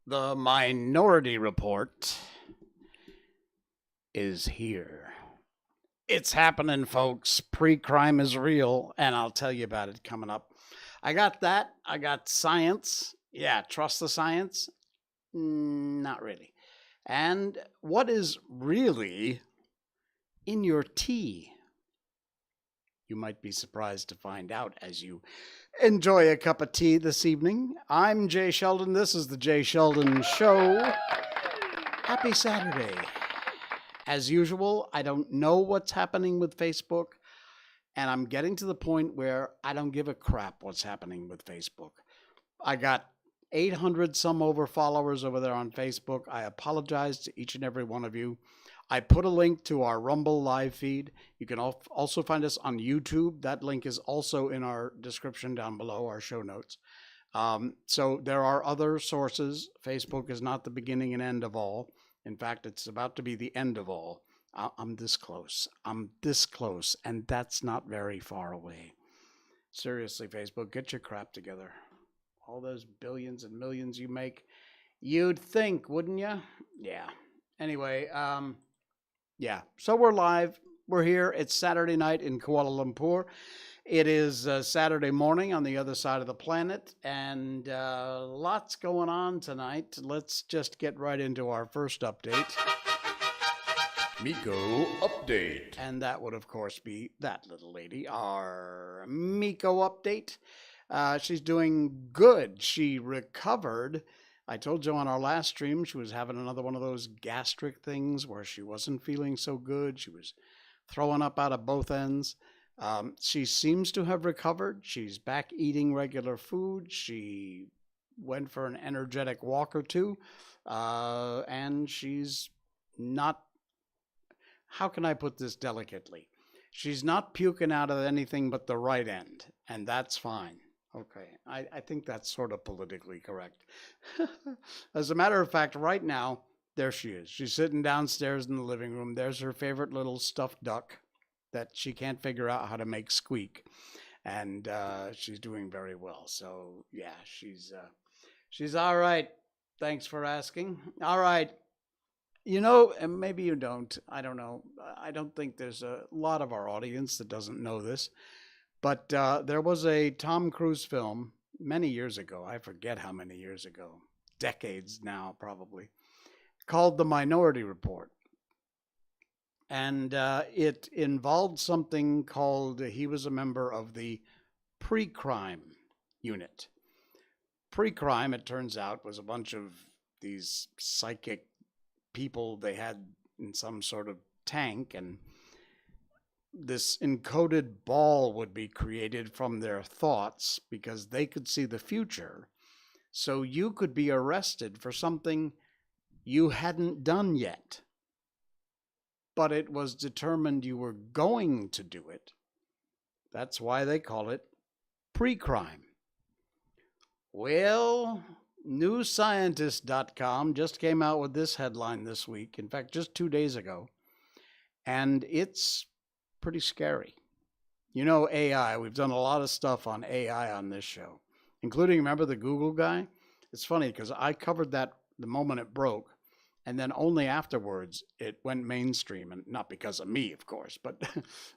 The Minority Report is here. It's happening, folks. Pre-crime is real, and I'll tell you about it coming up. I got that. I got science. Yeah, trust the science? Not really. And what is really in your tea? You might be surprised to find out as you enjoy a cup of tea this evening. I'm Jay Sheldon. This is the Jay Sheldon Show. Happy Saturday. As usual, I don't know what's happening with Facebook, and I'm getting to the point where I don't give a crap what's happening with Facebook. I got 800 some over followers over there on Facebook. I apologize to each and every one of you. I put a link to our Rumble live feed. You can also find us on YouTube. That link is also in our description down below, our show notes. So there are other sources. Facebook is not the beginning and end of all. In fact, it's about to be the end of all. I'm this close. I'm this close, and that's not very far away. Seriously, Facebook, get your crap together. All those billions and millions you make, you'd think, wouldn't you? Yeah. Anyway, yeah. So we're live. We're here. It's Saturday night in Kuala Lumpur. It is Saturday morning on the other side of the planet, and lots going on tonight. Let's just get right into our first update. Miko Update. And that would, of course, be that little lady, our Miko Update. She's doing good. She recovered. I told you on our last stream she was having another one of those gastric things where she wasn't feeling so good. She was throwing up out of both ends. She seems to have recovered. She's back eating regular food. She went for an energetic walk or two. And she's not, how can I put this delicately? She's not puking out of anything but the right end, and that's fine. Okay, I think that's sort of politically correct. As a matter of fact, right now, there she is. She's sitting downstairs in the living room. There's her favorite little stuffed duck that she can't figure out how to make squeak. And she's doing very well. So, yeah, she's all right. Thanks for asking. All right. You know, and maybe you don't. I don't know. I don't think there's a lot of our audience that doesn't know this. But there was a Tom Cruise film many years ago. I forget how many years ago. Decades now, probably. Called The Minority Report. And it involved something called, he was a member of the PreCrime unit. PreCrime, it turns out, was a bunch of these psychic people they had in some sort of tank, and this encoded ball would be created from their thoughts because they could see the future. So you could be arrested for something you hadn't done yet, but it was determined you were going to do it. That's why they call it pre-crime. Well, newscientist.com just came out with this headline this week. In fact, just 2 days ago. And it's pretty scary. You know, AI, we've done a lot of stuff on AI on this show, including, remember the Google guy? It's funny because I covered that the moment it broke, and then only afterwards it went mainstream, and not because of me, of course, but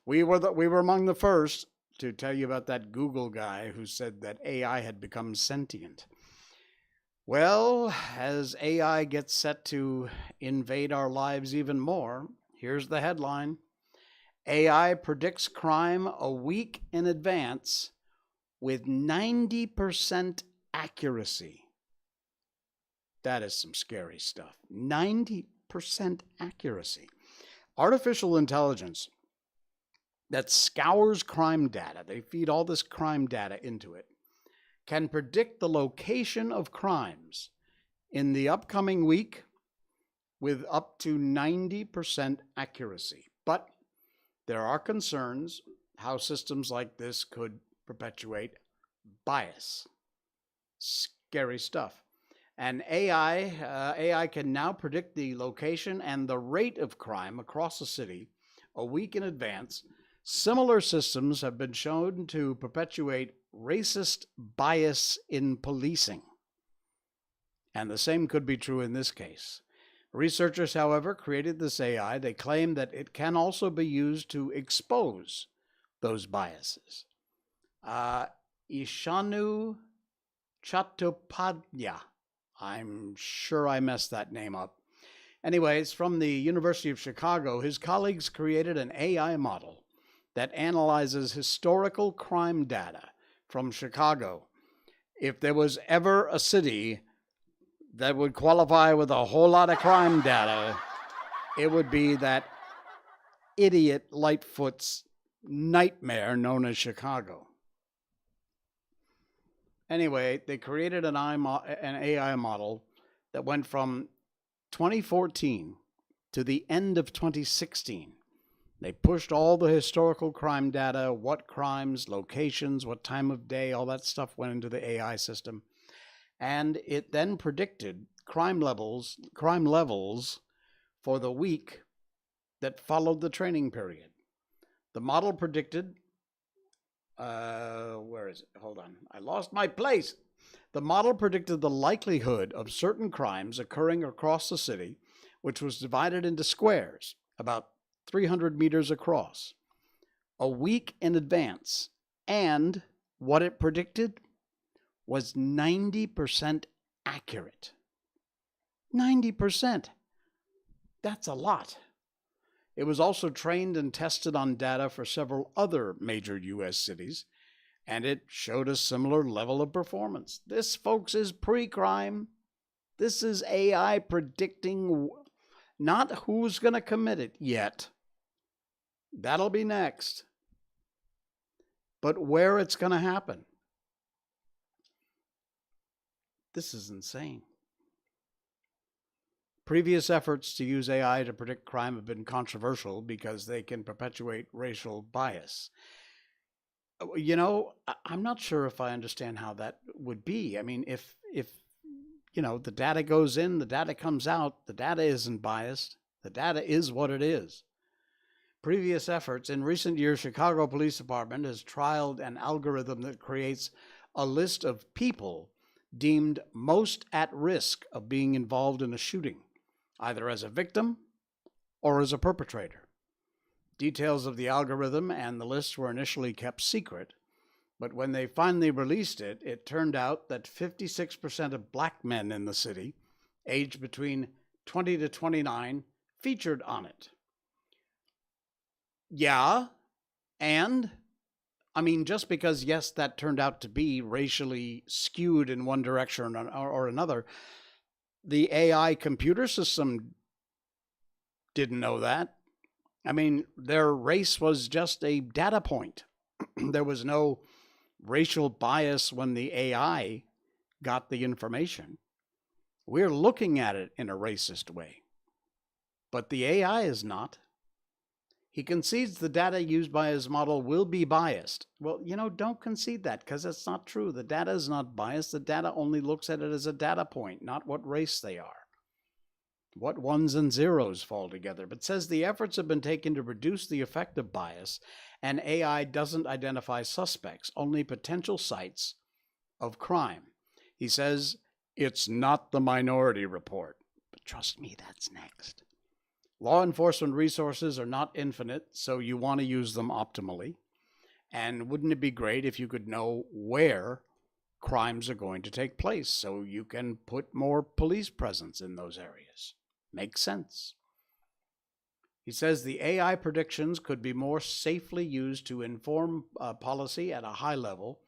we were among the first to tell you about that Google guy who said that AI had become sentient. Well, as AI gets set to invade our lives even more, here's the headline. AI predicts crime a week in advance with 90% accuracy. That is some scary stuff. 90% accuracy. Artificial intelligence that scours crime data, they feed all this crime data into it, can predict the location of crimes in the upcoming week with up to 90% accuracy. But there are concerns how systems like this could perpetuate bias. Scary stuff. And AI can now predict the location and the rate of crime across a city a week in advance. Similar systems have been shown to perpetuate racist bias in policing. And the same could be true in this case. Researchers, however, created this AI. They claim that it can also be used to expose those biases. Ishanu Chattopadhyay. I'm sure I messed that name up. Anyways, from the University of Chicago, his colleagues created an AI model that analyzes historical crime data from Chicago. If there was ever a city that would qualify with a whole lot of crime data, it would be that idiot Lightfoot's nightmare known as Chicago. Anyway, they created an AI model that went from 2014 to the end of 2016. They pushed all the historical crime data, what crimes, locations, what time of day, all that stuff went into the AI system. And it then predicted crime levels for the week that followed the training period. The model predicted, where is it? Hold on, I lost my place. The model predicted the likelihood of certain crimes occurring across the city, which was divided into squares, about 300 meters across, a week in advance. And what it predicted was 90% accurate. 90%. That's a lot. It was also trained and tested on data for several other major U.S. cities, and it showed a similar level of performance. This, folks, is pre-crime. This is AI predicting not who's going to commit it yet. That'll be next. But where it's going to happen. This is insane. Previous efforts to use AI to predict crime have been controversial because they can perpetuate racial bias. You know, I'm not sure if I understand how that would be. I mean, if you know, the data goes in, the data comes out, the data isn't biased. The data is what it is. Previous efforts in recent years, Chicago Police Department has trialed an algorithm that creates a list of people deemed most at risk of being involved in a shooting, either as a victim or as a perpetrator. Details of the algorithm and the list were initially kept secret, but when they finally released it, it turned out that 56% of black men in the city, aged between 20 to 29, featured on it. Yeah, and I mean, just because, yes, that turned out to be racially skewed in one direction or another, the AI computer system didn't know that. I mean, their race was just a data point. There was no racial bias when the AI got the information. We're looking at it in a racist way, but the AI is not. He concedes the data used by his model will be biased. Well, you know, don't concede that because it's not true. The data is not biased. The data only looks at it as a data point, not what race they are, what ones and zeros fall together, but says the efforts have been taken to reduce the effect of bias, and AI doesn't identify suspects, only potential sites of crime. He says it's not the Minority Report, but trust me, that's next. Law enforcement resources are not infinite, so you want to use them optimally. And wouldn't it be great if you could know where crimes are going to take place so you can put more police presence in those areas? Makes sense. He says the AI predictions could be more safely used to inform policy at a high level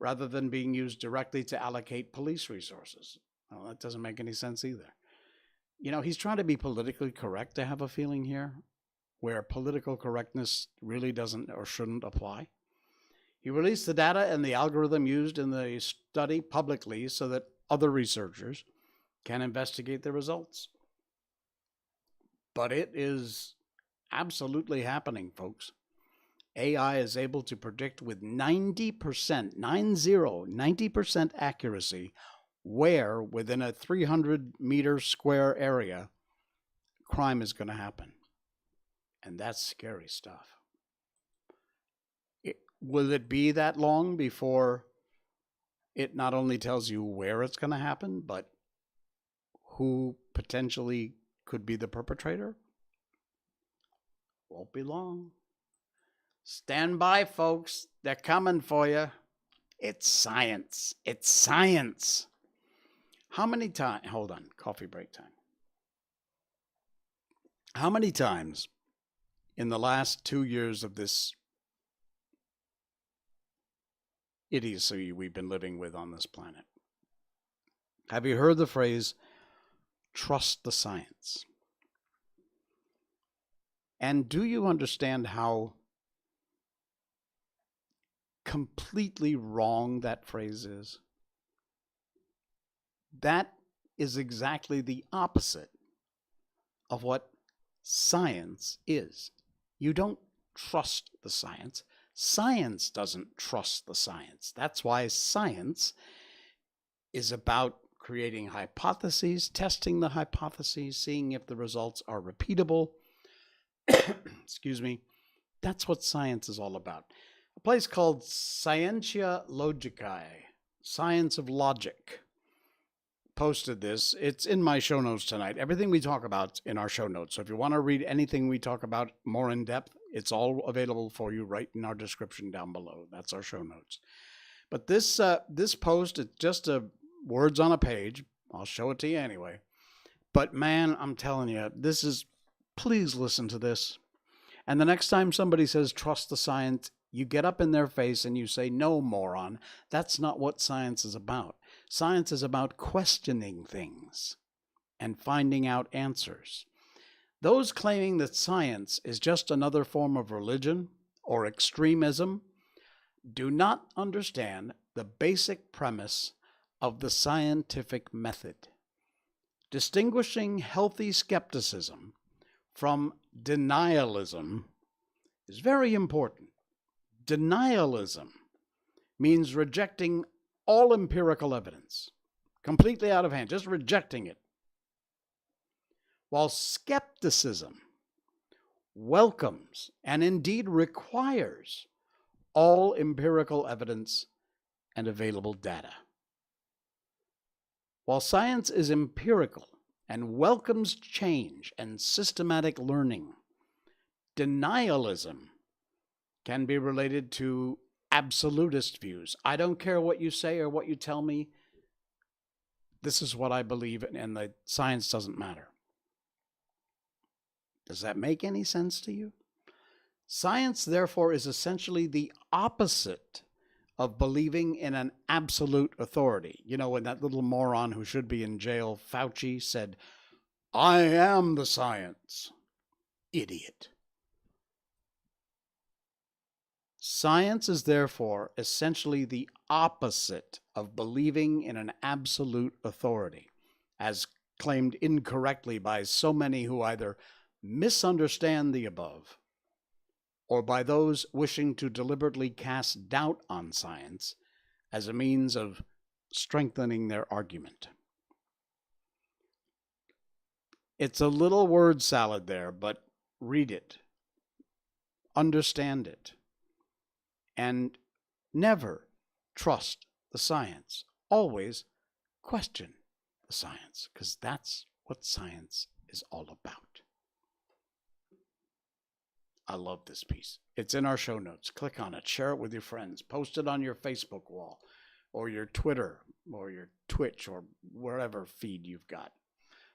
rather than being used directly to allocate police resources. Well, that doesn't make any sense either. You know, he's trying to be politically correct, I have a feeling here, where political correctness really doesn't or shouldn't apply. He released the data and the algorithm used in the study publicly so that other researchers can investigate the results. But it is absolutely happening, folks. AI is able to predict with 90% accuracy where within a 300-meter square area crime is going to happen. And that's scary stuff. Will it be that long before it not only tells you where it's going to happen, but who potentially could be the perpetrator? Won't be long. Stand by, folks. They're coming for you. It's science. It's science. How many times? Hold on. Coffee break time. How many times in the last 2 years of this idiocy we've been living with on this planet have you heard the phrase, trust the science? And do you understand how completely wrong that phrase is? That is exactly the opposite of what science is. You don't trust the science. Science doesn't trust the science. That's why science is about creating hypotheses, testing the hypotheses, seeing if the results are repeatable. Excuse me. That's what science is all about. A place called Scientia Logicae, Science of Logic, posted this. It's in my show notes tonight. Everything we talk about in our show notes. So if you want to read anything we talk about more in depth, it's all available for you right in our description down below. That's our show notes. But this post, it's just words on a page. I'll show it to you anyway. But man, I'm telling you, please listen to this. And the next time somebody says, trust the science, you get up in their face and you say, no, moron. That's not what science is about. Science is about questioning things and finding out answers. Those claiming that science is just another form of religion or extremism do not understand the basic premise of the scientific method. Distinguishing healthy skepticism from denialism is very important. Denialism means rejecting all empirical evidence, completely out of hand, just rejecting it. While skepticism welcomes and indeed requires all empirical evidence and available data. While science is empirical and welcomes change and systematic learning, denialism can be related to absolutist views. I don't care what you say or what you tell me. This is what I believe in, and the science doesn't matter. Does that make any sense to you? Science, therefore, is essentially the opposite of believing in an absolute authority. You know, when that little moron who should be in jail, Fauci, said, I am the science. Idiot. Science is therefore essentially the opposite of believing in an absolute authority, as claimed incorrectly by so many who either misunderstand the above or by those wishing to deliberately cast doubt on science as a means of strengthening their argument. It's a little word salad there, but read it, understand it, and never trust the science. Always question the science, because that's what science is all about. I love this piece. It's in our show notes. Click on it, share it with your friends, post it on your Facebook wall or your Twitter or your Twitch or wherever feed you've got.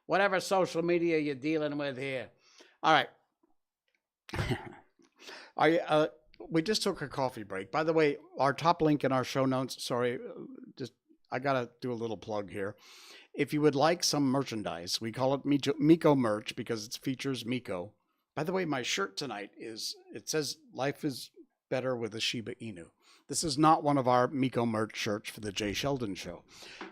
Whatever social media you're dealing with here. All right. We just took a coffee break. By the way, our top link in our show notes, I got to do a little plug here. If you would like some merchandise, we call it Miko merch because it features Miko. By the way, my shirt tonight it says life is better with a Shiba Inu. This is not one of our Miko merch shirts for the Jay Sheldon Show.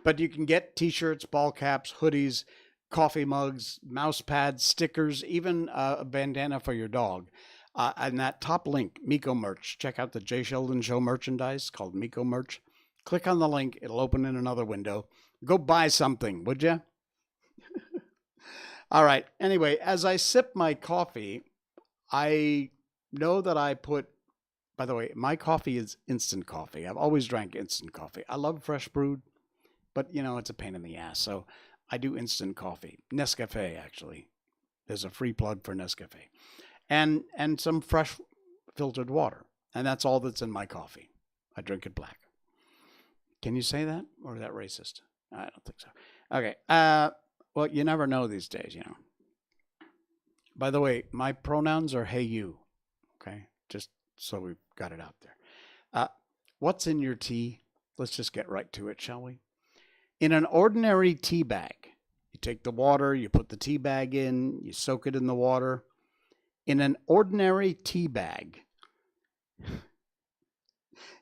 But you can get t-shirts, ball caps, hoodies, coffee mugs, mouse pads, stickers, even a bandana for your dog. And that top link, Miko merch. Check out the Jay Sheldon Show merchandise called Miko merch. Click on the link. It'll open in another window. Go buy something, would you? All right. Anyway, as I sip my coffee, I know that by the way, my coffee is instant coffee. I've always drank instant coffee. I love fresh brewed, but it's a pain in the ass. So I do instant coffee. Nescafe, actually. There's a free plug for Nescafe. And some fresh filtered water. And that's all that's in my coffee. I drink it black. Can you say that? Or is that racist? I don't think so. Okay. Well, you never know these days, you know. By the way, my pronouns are hey, you. Okay? Just so we've got it out there. What's in your tea? Let's just get right to it, shall we? In an ordinary tea bag, you take the water, you put the tea bag in, you soak it in the water. In an ordinary tea bag,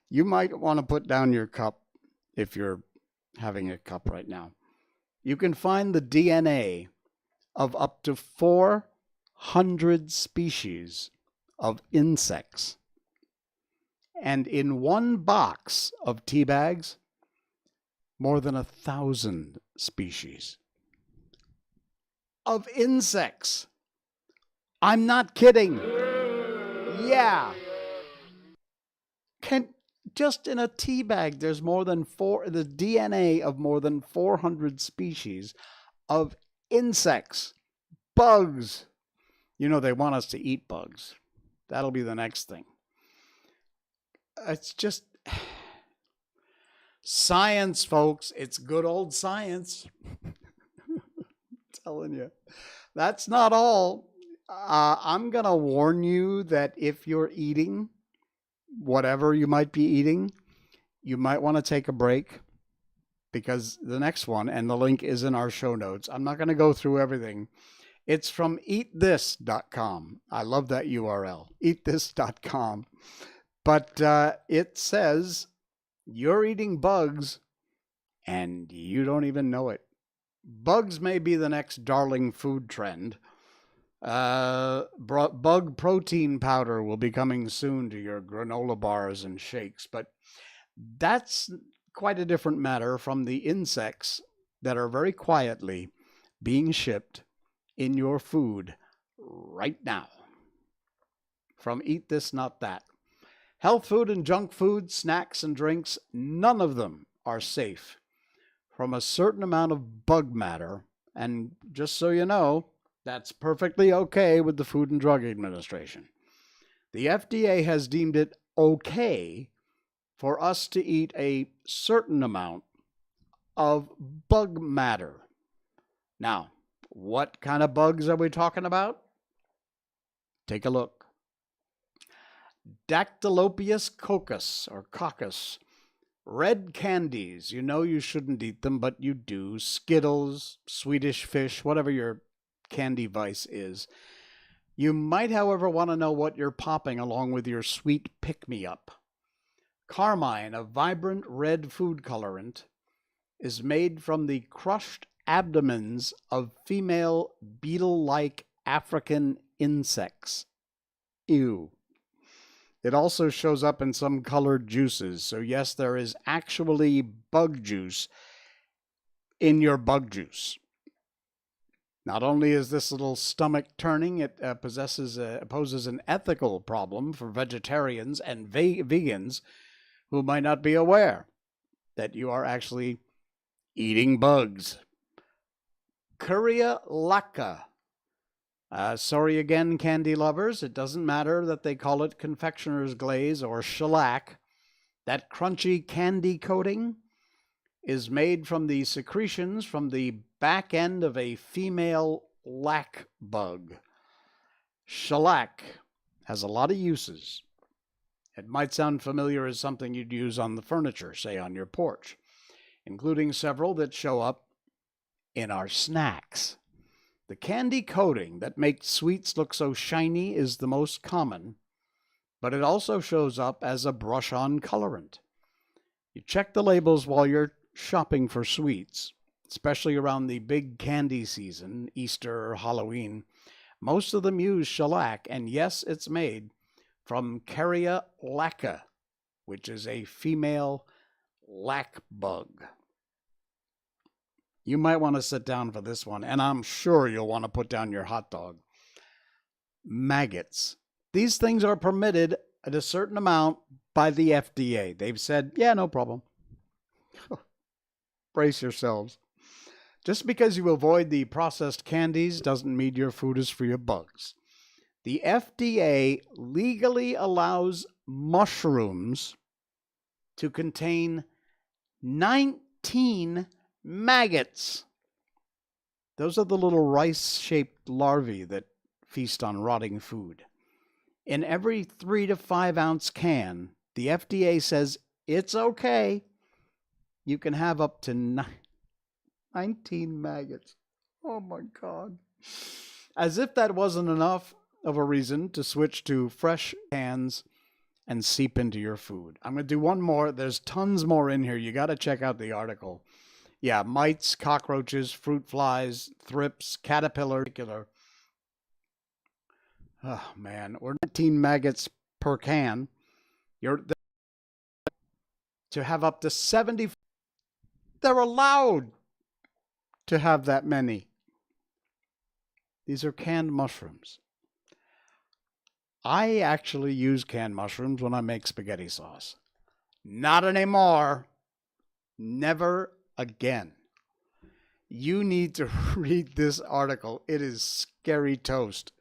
you might want to put down your cup if you're having a cup right now. You can find the DNA of up to 400 species of insects. And in one box of tea bags, more than 1,000 species of insects. I'm not kidding. Yeah. Just in a tea bag, there's the DNA of more than 400 species of insects, bugs. You know, they want us to eat bugs. That'll be the next thing. It's just science, folks. It's good old science. I'm telling you. That's not all. I'm going to warn you that if you're eating whatever you might be eating, you might want to take a break, because the next one, and the link is in our show notes. I'm not going to go through everything. It's from eatthis.com. I love that URL, eatthis.com. But it says you're eating bugs and you don't even know it. Bugs may be the next darling food trend. Bug protein powder will be coming soon to your granola bars and shakes, but that's quite a different matter from the insects that are very quietly being shipped in your food right now. From Eat This, Not That. Health food and junk food, snacks and drinks, none of them are safe from a certain amount of bug matter. And just so you know, that's perfectly okay with the Food and Drug Administration. The FDA has deemed it okay for us to eat a certain amount of bug matter. Now, what kind of bugs are we talking about? Take a look. Dactylopius coccus, or coccus. Red candies. You know you shouldn't eat them, but you do. Skittles, Swedish fish, whatever your candy vice is. You might, however, want to know what you're popping along with your sweet pick-me-up. Carmine, a vibrant red food colorant, is made from the crushed abdomens of female beetle-like African insects. Ew. It also shows up in some colored juices. So yes, there is actually bug juice in your bug juice. Not only is this little stomach turning, it poses an ethical problem for vegetarians and vegans who might not be aware that you are actually eating bugs. Curia lacca. Sorry again, candy lovers. It doesn't matter that they call it confectioner's glaze or shellac. That crunchy candy coating is made from the secretions from the back end of a female lac bug. Shellac has a lot of uses. It might sound familiar as something you'd use on the furniture, say on your porch, including several that show up in our snacks. The candy coating that makes sweets look so shiny is the most common, but it also shows up as a brush-on colorant. You check the labels while you're shopping for sweets, especially around the big candy season, Easter or Halloween. Most of them use shellac, and yes, it's made from Curia lacca, which is a female lac bug. You might want to sit down for this one, and I'm sure you'll want to put down your hot dog. Maggots. These things are permitted at a certain amount by the FDA. They've said, yeah, no problem. Brace yourselves. Just because you avoid the processed candies doesn't mean your food is free of bugs. The FDA legally allows mushrooms to contain 19 maggots. Those are the little rice-shaped larvae that feast on rotting food. In every 3 to 5 ounce can, the FDA says it's okay. You can have up to 19 maggots. Oh my God. As if that wasn't enough of a reason to switch to fresh cans and seep into your food. I'm going to do one more. There's tons more in here. You got to check out the article. Yeah, mites, cockroaches, fruit flies, thrips, caterpillar. Oh, man. We're 19 maggots per can. You're to have up to 70. They're allowed to have that many. These are canned mushrooms. I actually use canned mushrooms when I make spaghetti sauce. Not anymore. Never again. You need to read this article. It is scary toast.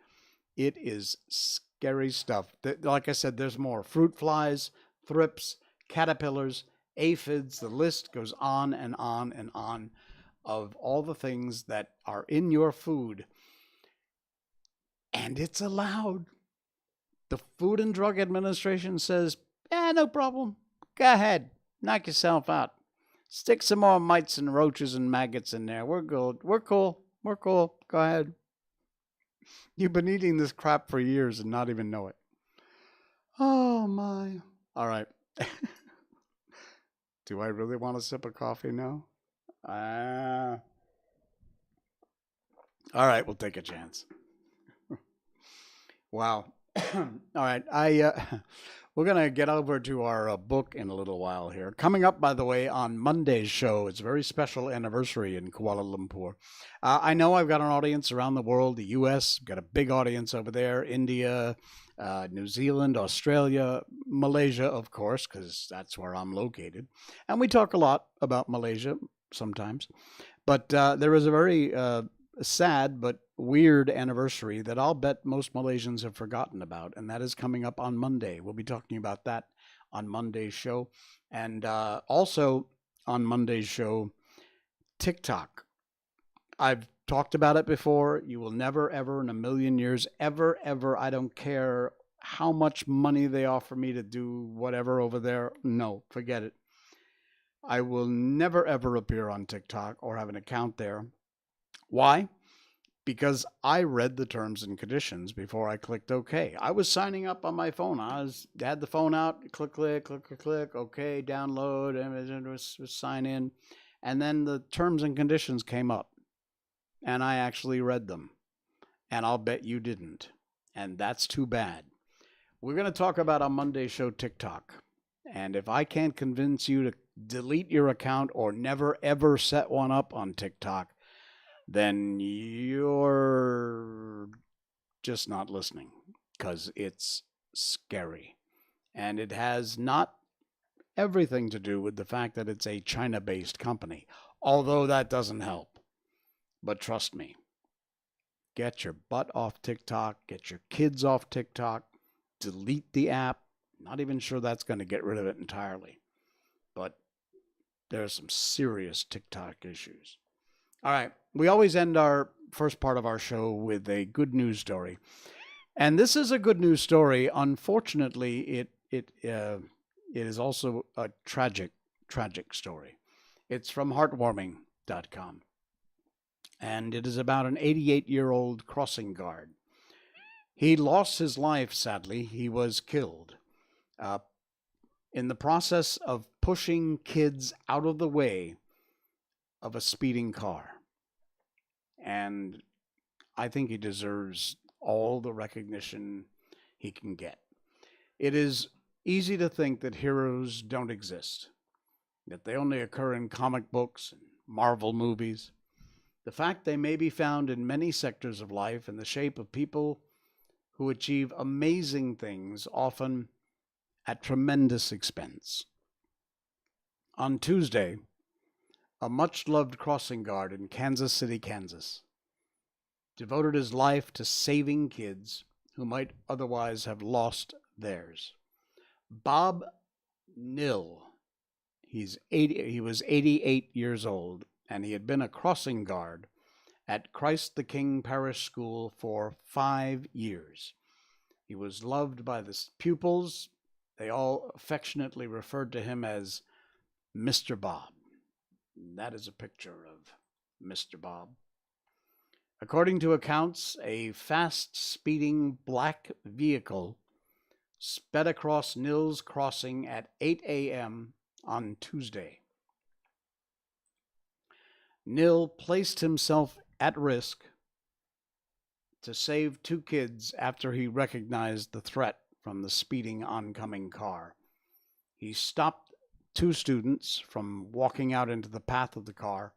It is scary stuff. Like I said, there's more. Fruit flies, thrips, caterpillars, aphids. The list goes on and on and on of all the things that are in your food. And it's allowed. The Food and Drug Administration says, no problem. Go ahead. Knock yourself out. Stick some more mites and roaches and maggots in there. We're good. We're cool. We're cool. Go ahead. You've been eating this crap for years and not even know it. Oh, my. All right. Do I really want a sip of coffee now? All right, we'll take a chance. Wow. All right, we're going to get over to our book in a little while here. Coming up, by the way, on Monday's show, it's a very special anniversary in Kuala Lumpur. I know I've got an audience around the world, the U.S., got a big audience over there, India, New Zealand, Australia, Malaysia, of course, because that's where I'm located. And we talk a lot about Malaysia sometimes. But there is a very sad but weird anniversary that I'll bet most Malaysians have forgotten about, and that is coming up on Monday. We'll be talking about that on Monday's show. And also on Monday's show, TikTok. I've talked about it before. You will never, ever in a million years, ever, I don't care how much money they offer me to do whatever over there. No, forget it. I will never, ever appear on TikTok or have an account there. Why? Because I read the terms and conditions before I clicked OK. I was signing up on my phone. I had the phone out, click, OK, download, and sign in. And then the terms and conditions came up. And I actually read them. And I'll bet you didn't. And that's too bad. We're going to talk about on Monday's show TikTok. And if I can't convince you to delete your account or never, ever set one up on TikTok, then you're just not listening, because it's scary. And it has not everything to do with the fact that it's a China-based company, although that doesn't help. But trust me, get your butt off TikTok, get your kids off TikTok, delete the app. Not even sure that's going to get rid of it entirely. But there's some serious TikTok issues. All right, we always end our first part of our show with a good news story. And this is a good news story. Unfortunately, it is also a tragic story. It's from heartwarming.com. And it is about an 88-year-old crossing guard. He lost his life, sadly. He was killed in the process of pushing kids out of the way of a speeding car. And I think he deserves all the recognition he can get. It is easy to think that heroes don't exist, that they only occur in comic books and Marvel movies. The fact they may be found in many sectors of life in the shape of people who achieve amazing things, often at tremendous expense. On Tuesday, a much-loved crossing guard in Kansas City, Kansas, devoted his life to saving kids who might otherwise have lost theirs. Bob Nill. He was 88 years old, and he had been a crossing guard at Christ the King Parish School for 5 years. He was loved by the pupils. They all affectionately referred to him as Mr. Bob. And that is a picture of Mr. Bob. According to accounts, a fast-speeding black vehicle sped across Nill's Crossing at 8 a.m. on Tuesday. Nill placed himself at risk to save 2 kids after he recognized the threat from the speeding oncoming car. He stopped 2 students from walking out into the path of the car.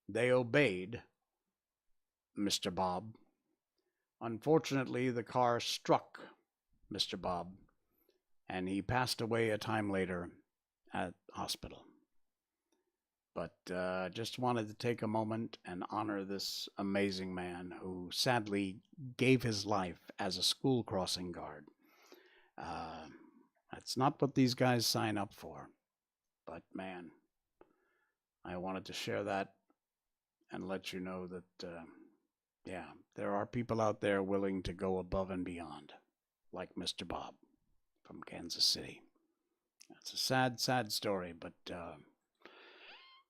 They obeyed Mr. Bob. Unfortunately, the car struck Mr. Bob, and he passed away a time later at hospital. But just wanted to take a moment and honor this amazing man who sadly gave his life as a school crossing guard. That's not what these guys sign up for. But man, I wanted to share that and let you know that, yeah, there are people out there willing to go above and beyond, like Mr. Bob from Kansas City. It's a sad, sad story, but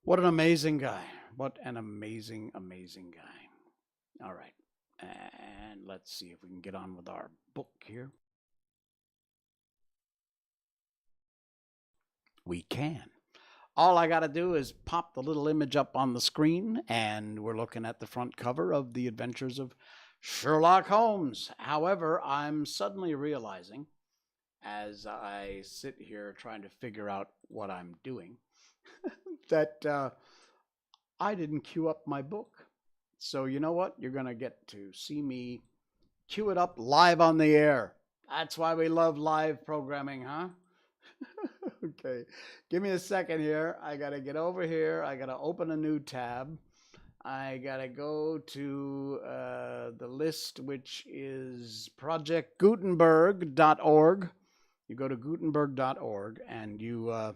what an amazing guy. What an amazing, amazing guy. All right. And let's see if we can get on with our book here. We can. All I got to do is pop the little image up on the screen, and we're looking at the front cover of The Adventures of Sherlock Holmes. However, I'm suddenly realizing, as I sit here trying to figure out what I'm doing, that I didn't queue up my book. So you know what? You're going to get to see me queue it up live on the air. That's why we love live programming, huh? Okay, give me a second here. I got to get over here. I got to open a new tab. I got to go to the list, which is projectgutenberg.org. You go to gutenberg.org, and you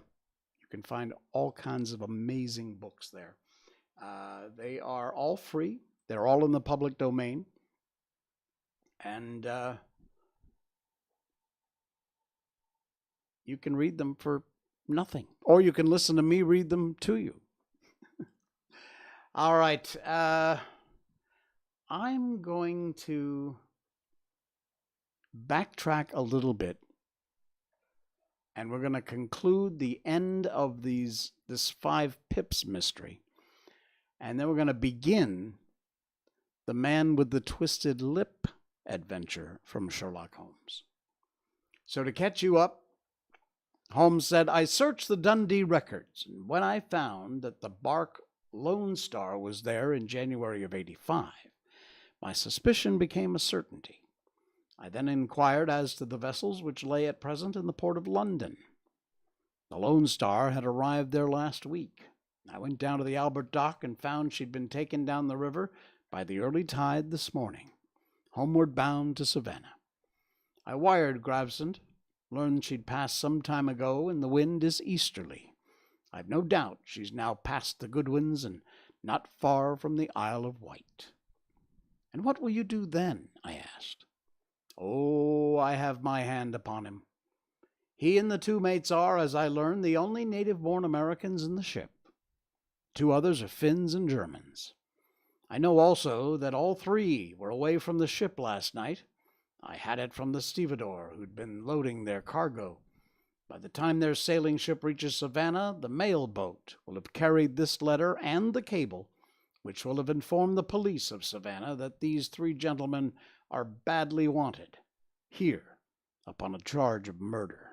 can find all kinds of amazing books there. They are all free. They're all in the public domain. And you can read them for nothing. Or you can listen to me read them to you. All right. I'm going to backtrack a little bit. And we're going to conclude the end of this 5 Pips mystery. And then we're going to begin the Man with the Twisted Lip adventure from Sherlock Holmes. So to catch you up, Holmes said, I searched the Dundee records, and when I found that the bark Lone Star was there in January of '85, my suspicion became a certainty. I then inquired as to the vessels which lay at present in the port of London. The Lone Star had arrived there last week. I went down to the Albert Dock and found she'd been taken down the river by the early tide this morning, homeward bound to Savannah. I wired Gravesend, learned she'd passed some time ago, and the wind is easterly. I've no doubt she's now past the Goodwins and not far from the Isle of Wight. And what will you do then? I asked. Oh, I have my hand upon him. He and the 2 mates are, as I learned, the only native-born Americans in the ship. 2 others are Finns and Germans. I know also that all 3 were away from the ship last night. I had it from the stevedore who'd been loading their cargo. By the time their sailing ship reaches Savannah, the mail boat will have carried this letter and the cable, which will have informed the police of Savannah that these 3 gentlemen are badly wanted, here, upon a charge of murder.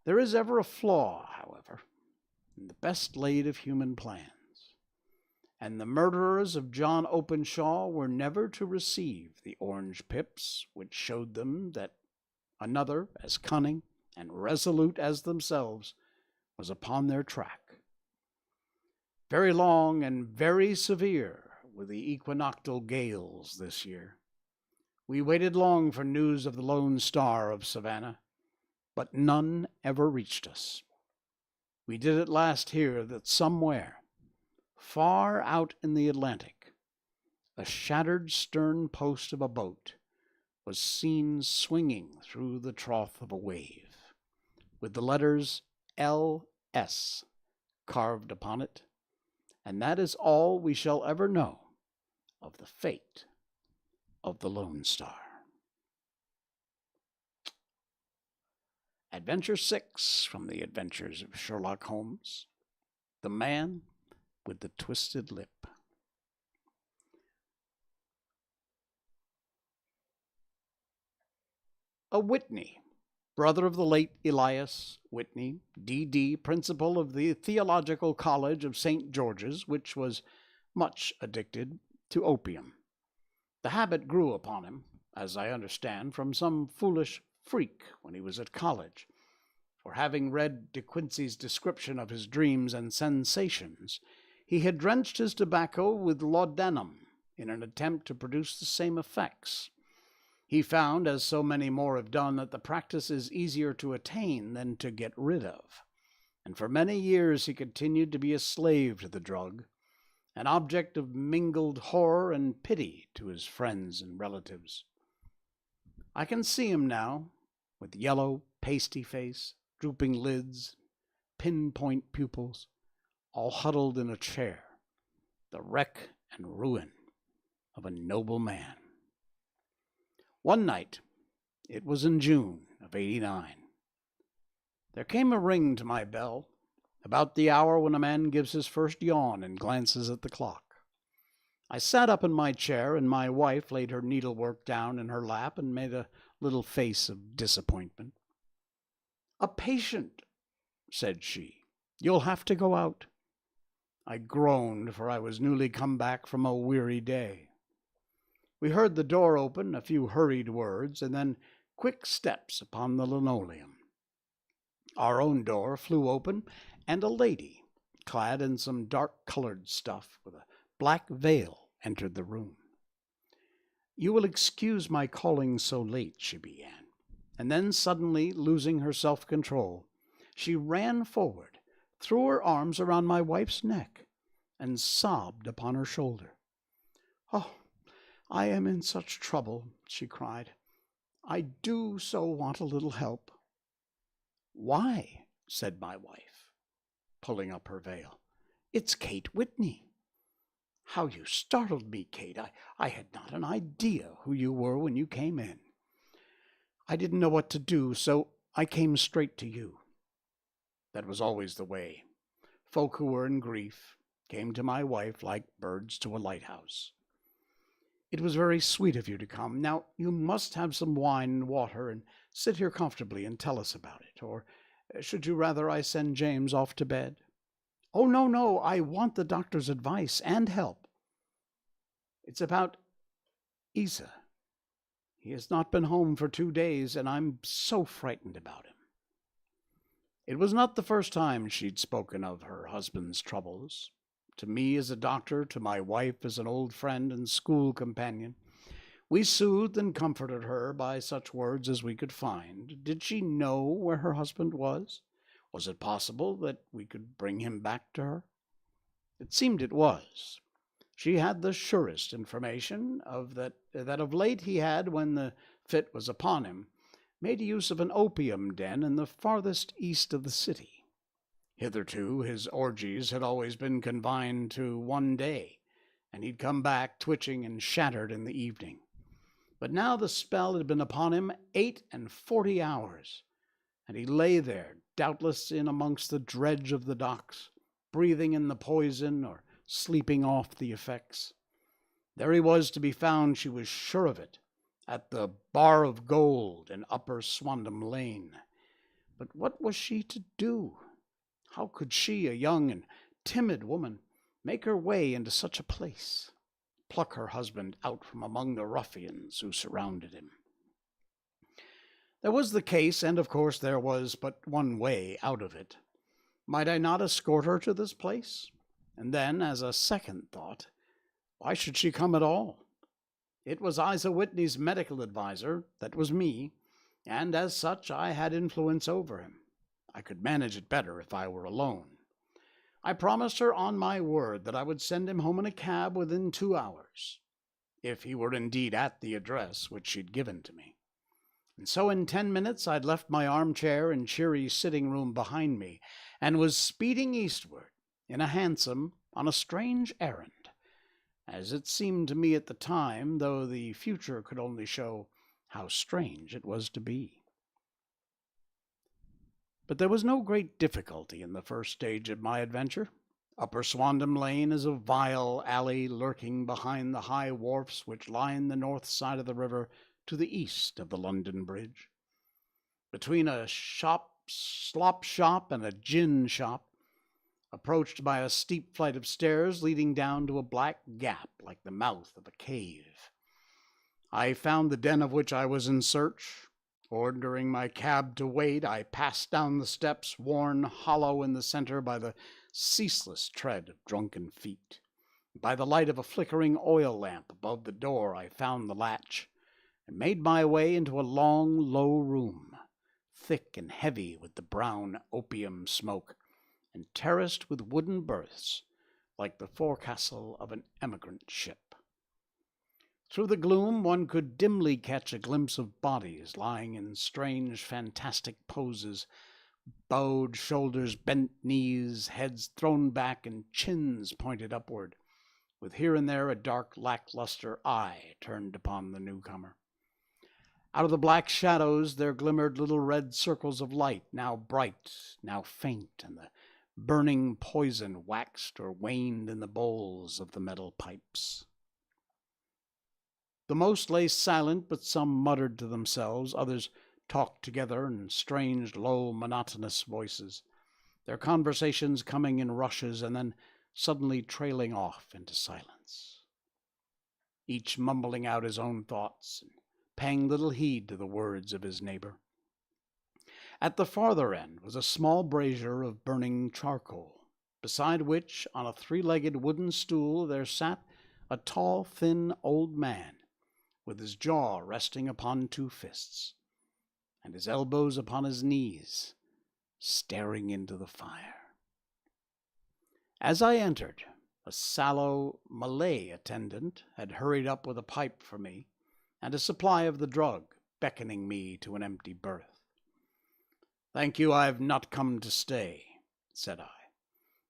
There is ever a flaw, however, in the best laid of human plans, and the murderers of John Openshaw were never to receive the orange pips which showed them that another, as cunning and resolute as themselves, was upon their track. Very long and very severe were the equinoctial gales this year. We waited long for news of the Lone Star of Savannah, but none ever reached us. We did at last hear that somewhere, far out in the Atlantic, a shattered stern post of a boat was seen swinging through the trough of a wave, with the letters LS carved upon it, and that is all we shall ever know of the fate of the Lone Star. Adventure 6 from the Adventures of Sherlock Holmes, The Man with the Twisted Lip. A Whitney, brother of the late Elias Whitney, D.D., principal of the Theological College of St. George's, which was much addicted to opium. The habit grew upon him, as I understand, from some foolish freak when he was at college, for having read De Quincey's description of his dreams and sensations, he had drenched his tobacco with laudanum in an attempt to produce the same effects. He found, as so many more have done, that the practice is easier to attain than to get rid of, and for many years he continued to be a slave to the drug, an object of mingled horror and pity to his friends and relatives. I can see him now, with yellow, pasty face, drooping lids, pinpoint pupils, all huddled in a chair, the wreck and ruin of a noble man. One night, it was in June of '89, there came a ring to my bell, about the hour when a man gives his first yawn and glances at the clock. I sat up in my chair, and my wife laid her needlework down in her lap and made a little face of disappointment. "A patient," said she. "You'll have to go out." I groaned, for I was newly come back from a weary day. We heard the door open, a few hurried words, and then quick steps upon the linoleum. Our own door flew open, and a lady, clad in some dark-colored stuff, with a black veil, entered the room. "You will excuse my calling so late," she began, and then suddenly losing her self-control, she ran forward, threw her arms around my wife's neck, and sobbed upon her shoulder. "Oh, I am in such trouble," she cried. "I do so want a little help." "Why?" said my wife, pulling up her veil. "It's Kate Whitney." "How you startled me, Kate. I had not an idea who you were when you came in. I didn't know what to do, so I came straight to you." That was always the way. Folk who were in grief came to my wife like birds to a lighthouse. "It was very sweet of you to come. Now, you must have some wine and water, and sit here comfortably and tell us about it. Or should you rather I send James off to bed?" "Oh, no, no, I want the doctor's advice and help." "It's about Isa. He has not been home for 2 days, and I'm so frightened about him." It was not the first time she'd spoken of her husband's troubles. To me as a doctor, to my wife as an old friend and school companion, we soothed and comforted her by such words as we could find. Did she know where her husband was? Was it possible that we could bring him back to her? It seemed it was. She had the surest information that of late he had, when the fit was upon him, made use of an opium den in the farthest east of the city. Hitherto his orgies had always been confined to one day, and he'd come back twitching and shattered in the evening. But now the spell had been upon him 48 hours, and he lay there, doubtless in amongst the dredge of the docks, breathing in the poison or sleeping off the effects. There he was to be found, she was sure of it, at the Bar of Gold in Upper Swandam Lane. But what was she to do? How could she, a young and timid woman, make her way into such a place, pluck her husband out from among the ruffians who surrounded him? There was the case, and of course there was but one way out of it. Might I not escort her to this place? And then, as a second thought, why should she come at all? It was Isa Whitney's medical adviser, that was me, and as such I had influence over him. I could manage it better if I were alone. I promised her on my word that I would send him home in a cab within 2 hours, if he were indeed at the address which she'd given to me. And so in 10 minutes I'd left my armchair and cheery sitting room behind me, and was speeding eastward in a hansom on a strange errand, as it seemed to me at the time, though the future could only show how strange it was to be. But there was no great difficulty in the first stage of my adventure. Upper Swandam Lane is a vile alley lurking behind the high wharfs which line the north side of the river to the east of the London Bridge. Between a slop shop and a gin shop, approached by a steep flight of stairs leading down to a black gap like the mouth of a cave, I found the den of which I was in search. Ordering my cab to wait, I passed down the steps, worn hollow in the center by the ceaseless tread of drunken feet. By the light of a flickering oil lamp above the door, I found the latch, and made my way into a long, low room, thick and heavy with the brown opium smoke, and terraced with wooden berths, like the forecastle of an emigrant ship. Through the gloom one could dimly catch a glimpse of bodies lying in strange, fantastic poses, bowed shoulders, bent knees, heads thrown back, and chins pointed upward, with here and there a dark, lackluster eye turned upon the newcomer. Out of the black shadows there glimmered little red circles of light, now bright, now faint, and the burning poison waxed or waned in the bowls of the metal pipes. The most lay silent, but some muttered to themselves, others talked together in strange, low, monotonous voices, their conversations coming in rushes and then suddenly trailing off into silence, each mumbling out his own thoughts and paying little heed to the words of his neighbor. At the farther end was a small brazier of burning charcoal, beside which, on a three-legged wooden stool, there sat a tall, thin old man, with his jaw resting upon two fists, and his elbows upon his knees, staring into the fire. As I entered, a sallow Malay attendant had hurried up with a pipe for me, and a supply of the drug, beckoning me to an empty berth. "Thank you, I've not come to stay," said I.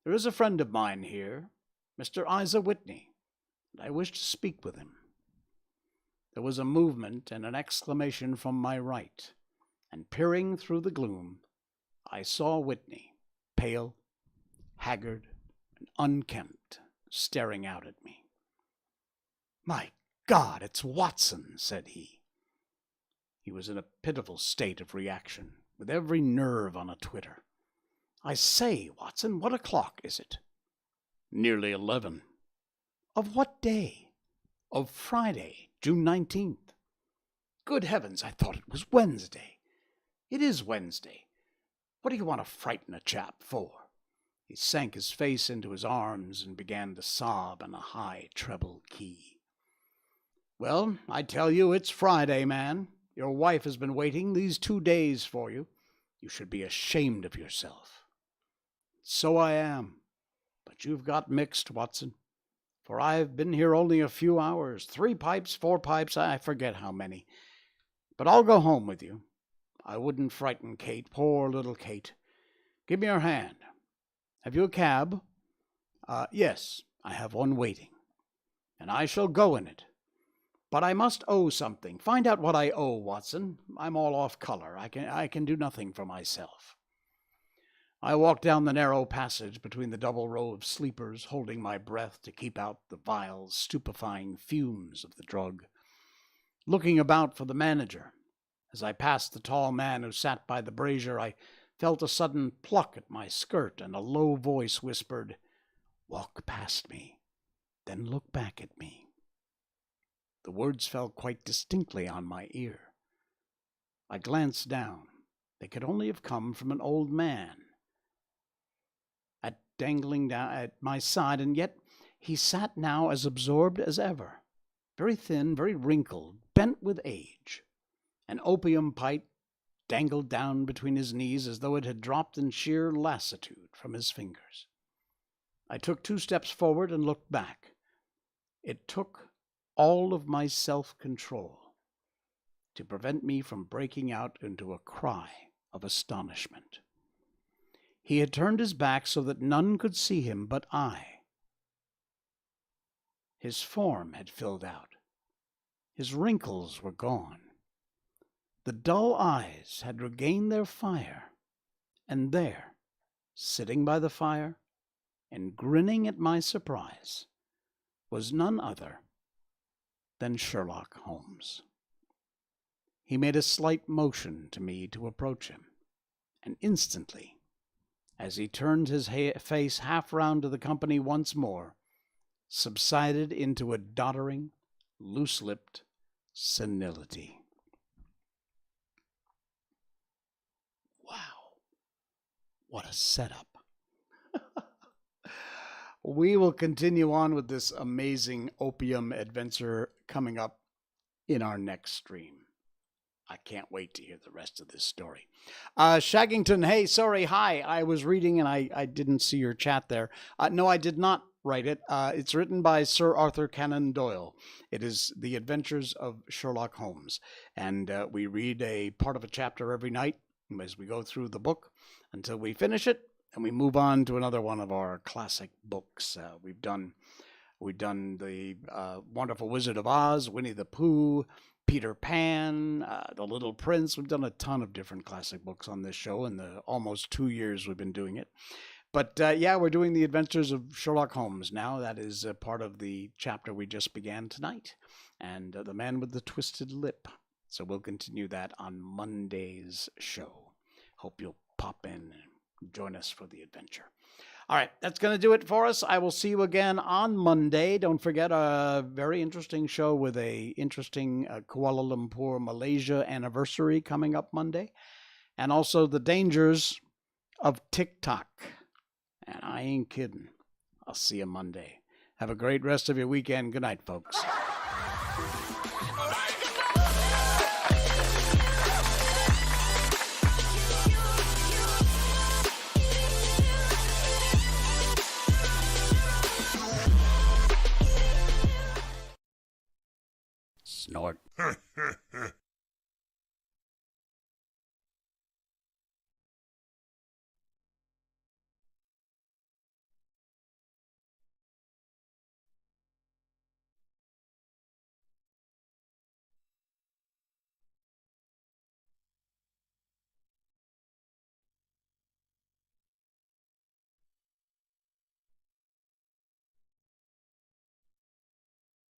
"There is a friend of mine here, Mr. Isa Whitney, and I wish to speak with him." There was a movement and an exclamation from my right, and peering through the gloom, I saw Whitney, pale, haggard, and unkempt, staring out at me. "My God, it's Watson," said he. He was in a pitiful state of reaction, with every nerve on a twitter. "I say, Watson, what o'clock is it?" "Nearly 11. "Of what day?" "Of Friday, June 19th. "Good heavens, I thought it was Wednesday." "It is Wednesday. What do you want to frighten a chap for?" He sank his face into his arms and began to sob in a high treble key. "Well, I tell you, it's Friday, man. Your wife has been waiting these 2 days for you. You should be ashamed of yourself." "So I am. But you've got mixed, Watson, for I've been here only a few hours. 3 pipes, 4 pipes, I forget how many. But I'll go home with you. I wouldn't frighten Kate, poor little Kate. Give me your hand. Have you a cab?" Yes, I have one waiting." "And I shall go in it. But I must owe something. Find out what I owe, Watson. I'm all off color. I can do nothing for myself." I walked down the narrow passage between the double row of sleepers, holding my breath to keep out the vile, stupefying fumes of the drug, looking about for the manager. As I passed the tall man who sat by the brazier, I felt a sudden pluck at my skirt, and a low voice whispered, "Walk past me, then look back at me." The words fell quite distinctly on my ear. I glanced down. They could only have come from an old man. At dangling down at my side, and yet he sat now as absorbed as ever, very thin, very wrinkled, bent with age. An opium pipe dangled down between his knees as though it had dropped in sheer lassitude from his fingers. I took 2 steps forward and looked back. It took all of my self-control to prevent me from breaking out into a cry of astonishment. He had turned his back so that none could see him but I. His form had filled out. His wrinkles were gone. The dull eyes had regained their fire, and there, sitting by the fire and grinning at my surprise, was none other than Sherlock Holmes. He made a slight motion to me to approach him, and instantly, as he turned his face half round to the company once more, subsided into a doddering, loose-lipped senility. Wow, what a setup. We will continue on with this amazing opium adventure coming up in our next stream. I can't wait to hear the rest of this story. Shaggington, hey, sorry, hi. I was reading and I didn't see your chat there. No, I did not write it. It's written by Sir Arthur Conan Doyle. It is The Adventures of Sherlock Holmes. And we read a part of a chapter every night as we go through the book until we finish it. And we move on to another one of our classic books. We've done the Wonderful Wizard of Oz, Winnie the Pooh, Peter Pan, The Little Prince. We've done a ton of different classic books on this show in the almost 2 years we've been doing it. But yeah, we're doing The Adventures of Sherlock Holmes now. That is a part of the chapter we just began tonight. And The Man with the Twisted Lip. So we'll continue that on Monday's show. Hope you'll pop in and join us for the adventure. All right, that's going to do it for us. I will see you again on Monday. Don't forget a very interesting show with a interesting Kuala Lumpur, Malaysia anniversary coming up Monday. And also the dangers of TikTok. And I ain't kidding. I'll see you Monday. Have a great rest of your weekend. Good night, folks. Snort.